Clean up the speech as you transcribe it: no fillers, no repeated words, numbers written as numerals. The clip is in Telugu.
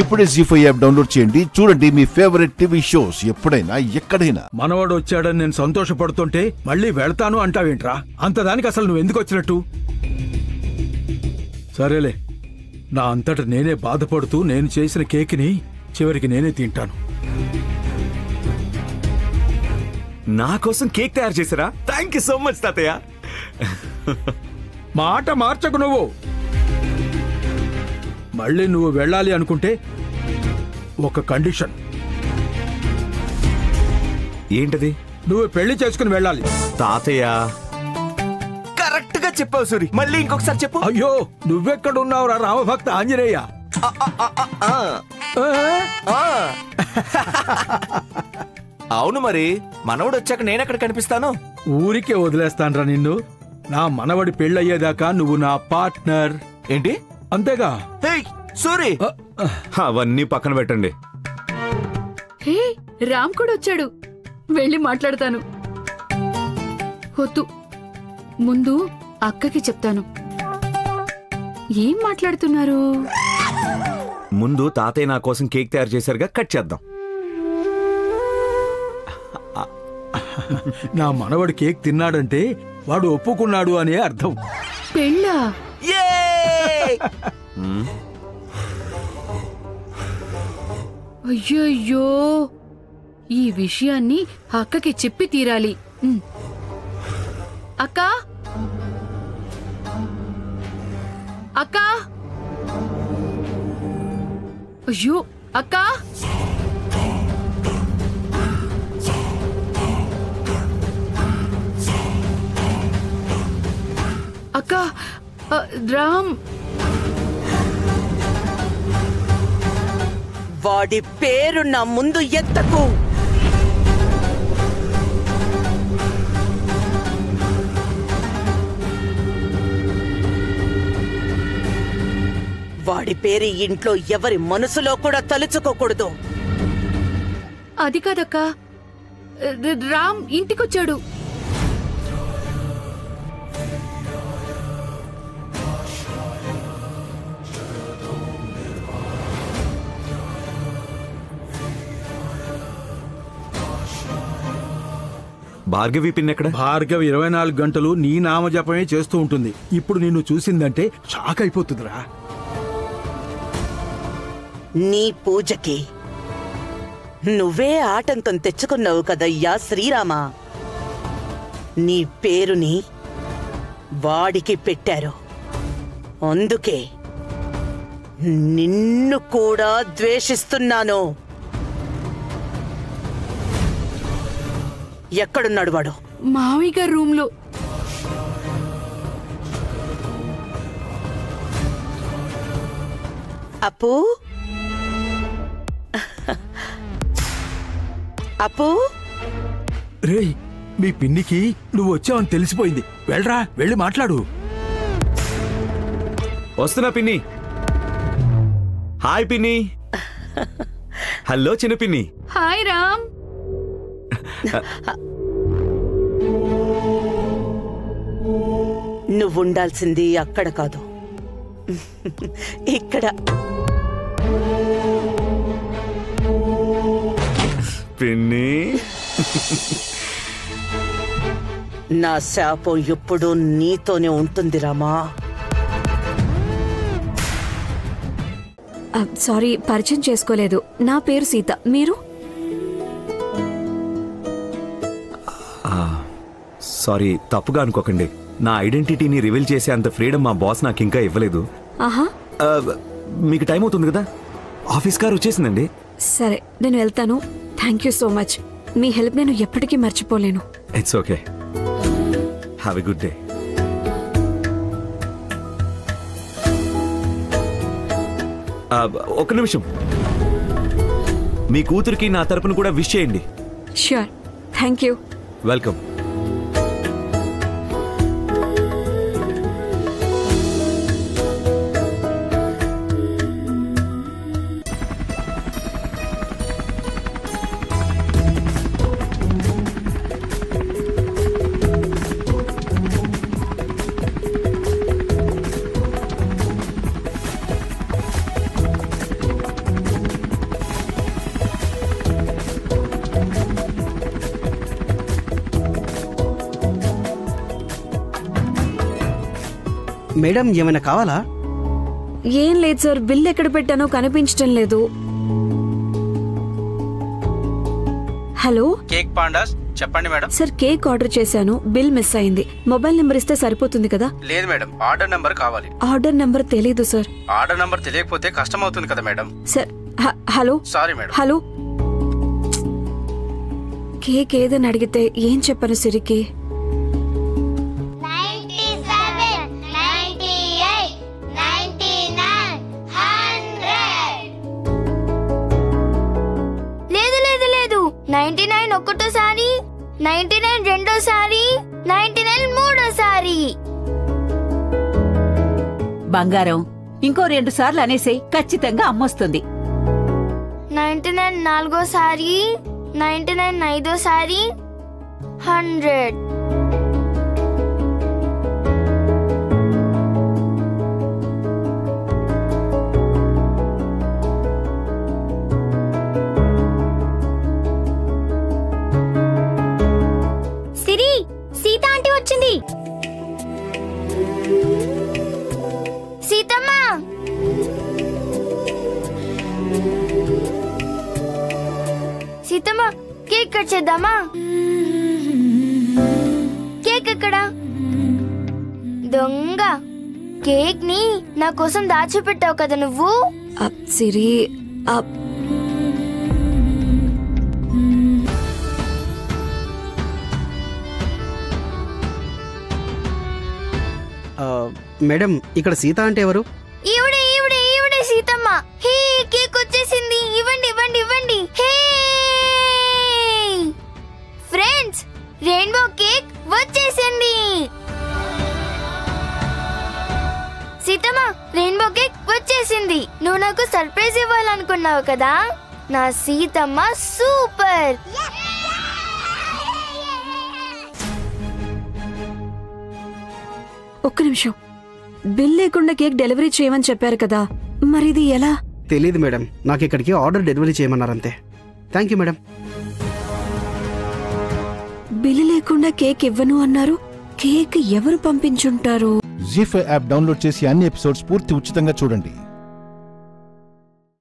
ఇప్పుడే జీ5 యాప్ డౌన్లోడ్ చేయండి. చూడండి మీ ఫేవరెట్ టీవీ షోస్ ఎప్పుడైనా ఎక్కడైనా. మనవాడు వచ్చాడని నేను సంతోషపడుతుంటే మళ్ళీ వెళ్తాను అంటావేంట్రా? అంతదానికి అసలు నువ్వు ఎందుకు వచ్చినట్టు? సరేలే, నా అంతట నేనే బాధపడుతూ నేను చేసిన కేక్ని చివరికి నేనే తింటాను. నా కోసం కేక్ తయారు చేశారా? థ్యాంక్ యూ సో మచ్ తాతయ్య. మాట మార్చకు నువ్వు. మళ్ళీ నువ్వు వెళ్ళాలి అనుకుంటే ఒక కండిషన్. ఏంటది? నువ్వు పెళ్లి చేసుకుని వెళ్ళాలి. తాతయ్య కరెక్ట్ గా చెప్పావు సూరి, మళ్ళీ ఇంకొకసారి చెప్పు. అయ్యో, నువ్వెక్కడున్నావురా రామభక్త ఆంజనేయ? అవును, మరి మనవడు వచ్చాక నేనెక్కడ కనిపిస్తాను? ఊరికే వదిలేస్తాన్రా నిన్ను. నా మనవడి పెళ్ళయ్యేదాకా నువ్వు నా పార్ట్నర్. ఏంటి? అంతేగా? సూరి, అవన్నీ పక్కన పెట్టండి. హే, రామ్ కూడా వచ్చాడు. వెళ్ళి మాట్లాడతాను. వద్దు, ముందు అక్కకి చెప్తాను. ఏం మాట్లాడుతున్నారు? ముందు తాతయ్య నా కోసం కేక్ తయారు చేశారుగా, కట్ చేద్దాం. నా మనవడి కేక్ తిన్నాడంటే వాడు ఒప్పుకున్నాడు అనే అర్థం. పెళ్ళా? అయ్యయ్యో, ఈ విషయాన్ని అక్కకి చెప్పి తీరాలి. అక్క, అక్క, అయ్యో అక్క, అక్క, రామ్ వాడి పేరు నా ముందు ఎత్తకు. వాడి పేరు ఇంట్లో ఎవరి మనసులో కూడా తలుచుకోకూడదు. అది కాదక్క, రామ్ ఇంటికొచ్చాడు. భార్గవి పిన్ ఎక్కడ? భార్గవి 24 గంటలు నీ నామజపమే చేస్తూ ఉంటుంది. ఇప్పుడు నిన్ను చూసిందంటే షాక్ అయిపోతుందిరా. నీ పూజకి నువ్వే ఆటంకం తెచ్చుకున్నావు కదయ్యా శ్రీరామా. నీ పేరుని వాడికి పెట్టారు, అందుకే నిన్ను కూడా ద్వేషిస్తున్నాను. ఎక్కడున్నాడు వాడు? మామయ్య గారి రూమ్ లో. అప్పు, అప్పు. రేయ్, మీ పిన్నికి నువ్వు వచ్చావని తెలిసిపోయింది. వెళ్ళరా, వెళ్ళి మాట్లాడు. వస్తున్నా పిన్ని. హాయ్ పిన్ని. హలో చిన్న పిన్ని. హాయ్ రామ్. నువ్వుండాల్సింది అక్కడ కాదు, ఇక్కడ. పిన్ని, నా శాపం ఎప్పుడూ నీతోనే ఉంటుంది రామా. సారీ, పరిచయం చేసుకోలేదు. నా పేరు సీత. మీరు? సారీ, తప్పుగా అనుకోకండి. నా ఐడెంటిటీని రివీల్ చేసే అంత ఫ్రీడమ్ మా బాస్ నాకు ఇంకా ఇవ్వలేదు. ఆహా, మీకు టైం అవుతుంది కదా, ఆఫీస్ కార్ వచ్చేసిందండి. సరే, నేను వెళ్తాను. Thank you so much. Me help నేను ఎప్పటికీ మర్చిపోలేను. It's okay. Have a good day. ఒక నిమిషం, మీ కూతురికి నా తరపున కూడా విష్ చేయండి. Sure. Thank you. Welcome. Madam ఏమైనా కావాలా? ఏం లేదు సార్, బిల్ ఎక్కడ పెట్టానో కనిపించడం లేదు. హలో, కేక్ పాండాస్ చెప్పండి మేడం. సార్ కేక్ ఆర్డర్ చేశాను, బిల్ మిస్ అయింది. మొబైల్ నెంబర్ ఇస్తే సరిపోతుంది కదా? లేదు మేడం, ఆర్డర్ నంబర్ కావాలి. ఆర్డర్ నెంబర్ తెలీదు సార్. ఆర్డర్ నంబర్ తెలియకపోతే కష్టం అవుతుంది కదా madam. Sir hello sorry madam. Hello, cake ఏదని అడిగితే ఏం చెప్పను సిరికి? లేదు లేదు లేదు, 99 ఒకటోసారి, 99 రెండోసారి, 99 మూడోసారి. బంగారం, ఇంకో 2 సార్లు అనేసేయ్, ఖచ్చితంగా అమ్మొస్తుంది. 99 నాలుగోసారి, 99 ఐదోసారి, 100. సిరి, సీత ఆంటీ వచ్చింది. సీతమ్మ, సీతమ్మ కేక్ కట్ చేద్దామా? కేక్ ఎక్కడా? దొంగ, కేక్ ని నా కోసం దాచిపెట్టావు కదా నువ్వు. సిరి, మేడం ఇక్కడ సీత అంటే ఎవరు? ఈవిడే ఈవిడే ఈవిడే సీతమ్మ. హే, కేక్ వచ్చేసింది, ఇవ్వండి ఇవ్వండి ఇవ్వండి. హే ఫ్రెండ్స్, రెయిన్బో కేక్ వచ్చేసింది. సీతమ్మ, రెయిన్బో కేక్ వచ్చేసింది. నువ్వు నాకు సర్ప్రైజ్ ఇవ్వాలనుకున్నావు కదా, నా సీతమ్మ సూపర్. ఒక్క నిమిషం, బిల్ లేకుండా కేక్ డెలివరీ చేయమని చెప్పారు కదా, మరి ఇది ఎలా? తెలియదు మేడం, నాకు ఇక్కడికి ఆర్డర్ డెలివరీ చేయమన్నారంతే. Thank you madam. బిల్ లేకుండా కేక్ ఇవ్వను అన్నారు. కేక్ ఎవరు పంపించుంటారు? జీ5 యాప్ డౌన్లోడ్ చేసి అన్ని ఎపిసోడ్స్ పూర్తి ఉచితంగా చూడండి.